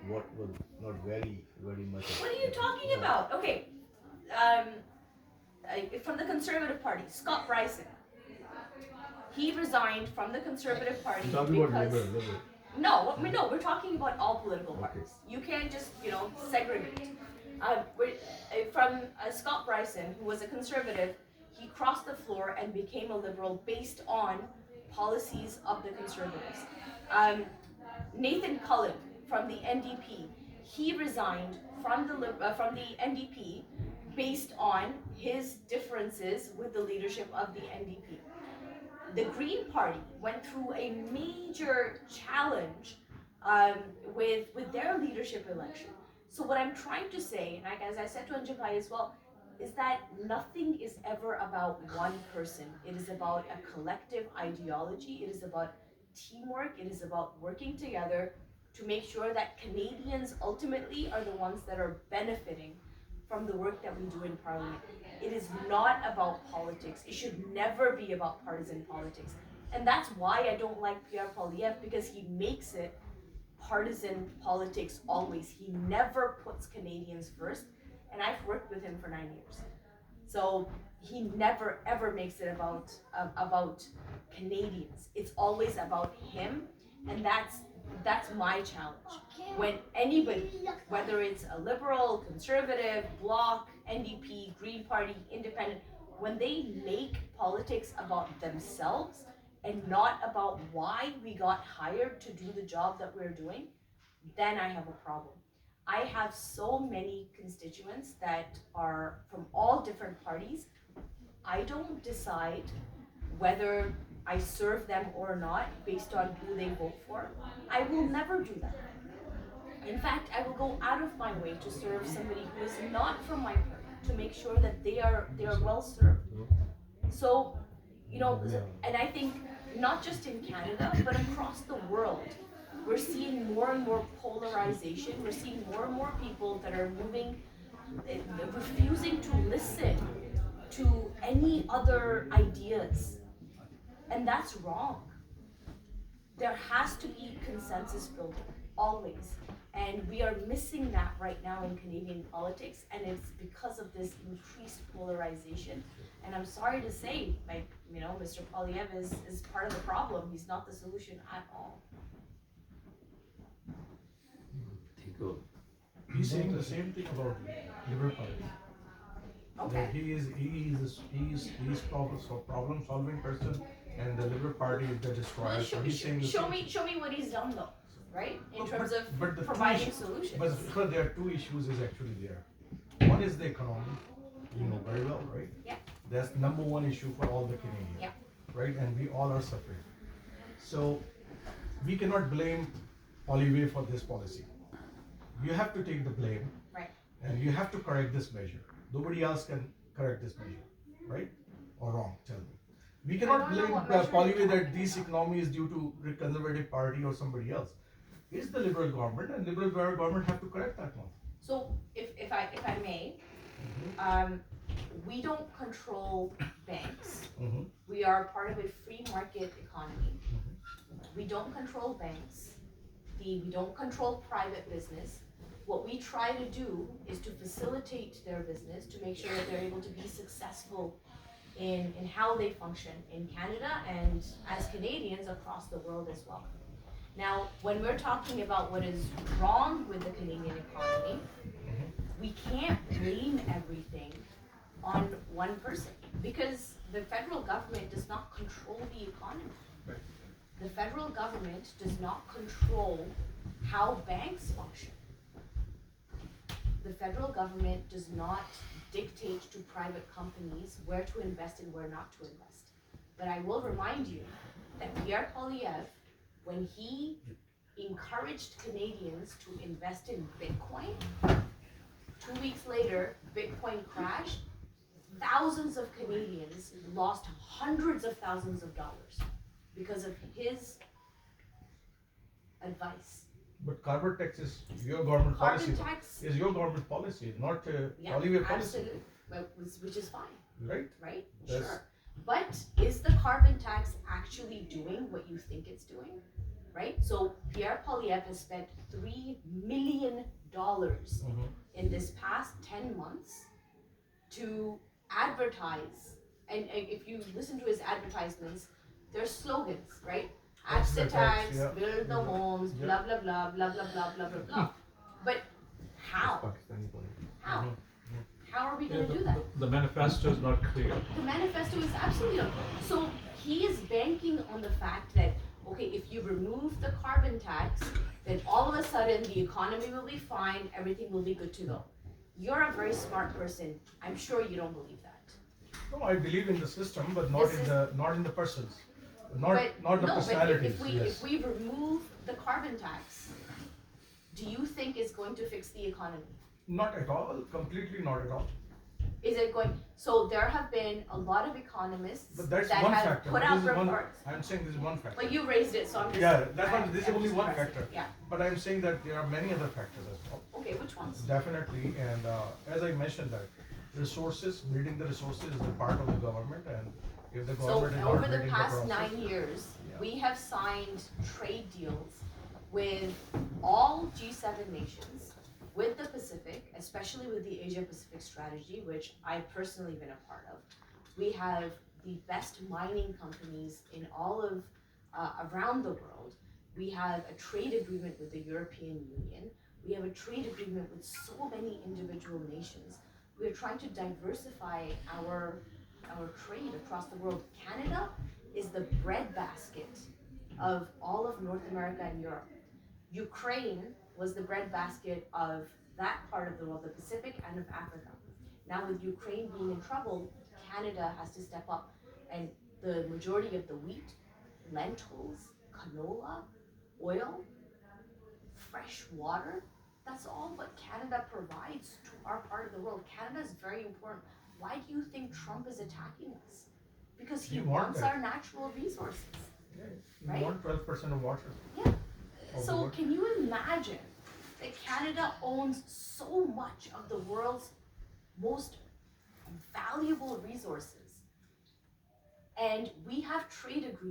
what was not very much. What are you talking about? Okay, um, from the Conservative Party, Scott Bryson. He resigned from the Conservative Party because no, we're talking about all political parties. You can't just segregate. From Scott Bryson, who was a conservative, he crossed the floor and became a liberal based on policies of the conservatives. Um, Nathan Khalid from the NDP, he resigned from the NDP based on his differences with the leadership of the NDP. The Green Party went through a major challenge um, with their leadership election. So what I'm trying to say, and as I said to Anjabai as well, is that nothing is ever about one person. It is about a collective ideology. It is about teamwork. It is about working together to make sure that Canadians ultimately are the ones that are benefiting from the work that we do in Parliament. It is not about politics. It should never be about partisan politics. And that's why I don't like Pierre Poilievre, because he makes it partisan politics always. He never puts Canadians first. And I've worked with him for 9 years. So he never ever makes it about Canadians. It's always about him, and that's my challenge. When anybody, whether it's a liberal, conservative, bloc, NDP, Green Party, independent, when they make politics about themselves and not about why we got hired to do the job that we're doing, then I have a problem. I have so many constituents that are from all different parties. I don't decide whether I serve them or not based on who they vote for. I will never do that. In fact, I will go out of my way to serve somebody who is not from my party to make sure that they are well served. So, and I think not just in Canada, but across the world, we're seeing more and more polarization. We're seeing more and more people that are refusing to listen to any other ideas. And that's wrong. There has to be consensus building, always. And we are missing that right now in Canadian politics, and it's because of this increased polarization. And I'm sorry to say, Mr. Poilievre is part of the problem. He's not the solution at all. He's saying the same thing about Liberal Party. Okay. He's problem solving person, and the Liberal Party is the destroyer. Show me what he's done though, right? In terms of providing solutions. But because there are two issues is actually there. One is the economy, you know very well, right? Yeah. That's number one issue for all the Canadians. Yeah. Right, and we all are suffering. So we cannot blame Poilievre for this policy. You have to take the blame, right? And you have to correct this measure. Nobody else can correct this measure, right? Or wrong? Tell me. We cannot blame Poilievre that this economy is due to Conservative Party or somebody else. It's the Liberal government, and Liberal government have to correct that one. So if I may, we don't control banks. We are part of a free market economy. We don't control banks. We don't control private business. What we try to do is to facilitate their business, to make sure that they're able to be successful in how they function in Canada and as Canadians across the world as well. Now, when we're talking about what is wrong with the Canadian economy, we can't blame everything on one person, because the federal government does not control the economy. Right. The federal government does not control how banks function. The federal government does not dictate to private companies where to invest and where not to invest. But I will remind you that Pierre Poilievre, when he encouraged Canadians to invest in Bitcoin, 2 weeks later, Bitcoin crashed. Thousands of Canadians lost hundreds of thousands of dollars because of his advice. But carbon tax is your government policy. Carbon tax is your government policy, not Poilievre policy. Absolutely, which is fine. Right? Right? That's sure. But is the carbon tax actually doing what you think it's doing? right? So Pierre Poilievre has spent $3 million in this past 10 months to advertise. And if you listen to his advertisements, there's slogans, right? Axe the tax, yeah. build the homes, Yeah. blah, blah, blah, blah, blah, blah, blah, blah, blah. But how? Pakistani politics. How? How are we Yeah, going to do that? the manifesto is not clear. The manifesto is absolutely not. So he is banking on the fact that, okay, if you remove the carbon tax, then all of a sudden the economy will be fine, everything will be good to go. You're a very smart person. I'm sure you don't believe that. No, I believe in the system, but not This in is- the persons, not the no, personalities. but Yes. if we remove the carbon tax, do you think it's going to fix the economy? Not at all. Completely not at all. Is it going? So there have been a lot of economists But that's that one have factor. put This out is one. reports. I'm saying this is one factor. But you raised it, so I'm just. Yeah, that's one. This is I'm only just one pressing. factor. Yeah. But I'm saying that there are many other factors as well. Okay, which ones? Definitely, and as I mentioned that resources, building the resources is a part of the government, and if the So government is not over the building past the process, 9 years, Yeah. we have signed trade deals with all G7 nations, with the Pacific, especially with the Asia Pacific strategy, which I've personally been a part of. We have the best mining companies in all of around the world. We have a trade agreement with the European Union. We have a trade agreement with so many individual nations. We're trying to diversify our trade across the world. Canada is the breadbasket of all of North America and Europe. Ukraine was the breadbasket of that part of the world, the Pacific and of Africa. Now with Ukraine being in trouble, Canada has to step up, and the majority of the wheat, lentils, canola, oil, fresh water, that's all what Canada provides to our part of the world. Canada is very important. Why do you think Trump is attacking us? Because he You want wants that. our natural resources. yeah, you Right? want 12% of water. Yeah. Of the So world. can you imagine that Canada owns so much of the world's most valuable resources, and we have trade agreements